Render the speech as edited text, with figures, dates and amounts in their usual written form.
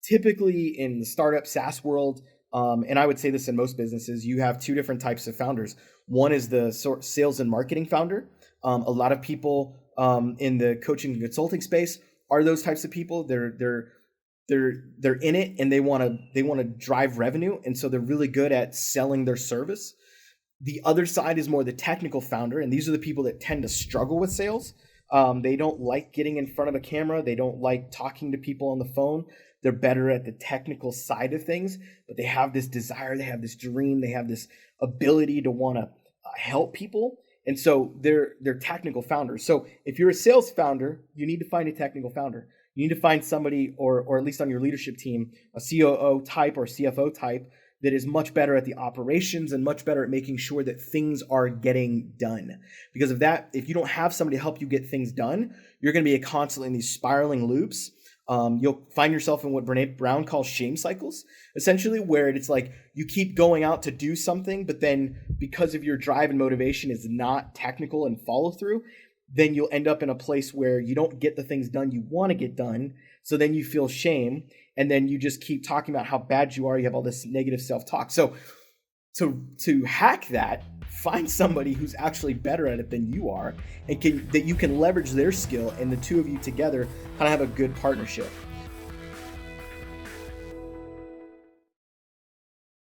typically in the startup SaaS world, and I would say this in most businesses, you have two different types of founders. One is the sales and marketing founder. A lot of people in the coaching and consulting space are those types of people. They're in it and they want to drive revenue, and so they're really good at selling their service. The other side is more the technical founder, and these are the people that tend to struggle with sales. They don't like getting in front of a camera. They don't like talking to people on the phone. They're better at the technical side of things, but they have this desire, they have this dream, they have this ability to want to help people. And so they're technical founders. So if you're a sales founder, you need to find a technical founder. You need to find somebody, or at least on your leadership team, a COO type or CFO type that is much better at the operations and much better at making sure that things are getting done. Because of that, if you don't have somebody to help you get things done, you're going to be constantly in these spiraling loops. You'll find yourself in what Brene Brown calls shame cycles, essentially, where it's like you keep going out to do something, but then because of your drive and motivation is not technical and follow through, then you'll end up in a place where you don't get the things done you want to get done. So then you feel shame, and then you just keep talking about how bad you are. You have all this negative self-talk. So to hack that, find somebody who's actually better at it than you are, and that you can leverage their skill, and the two of you together kind of have a good partnership.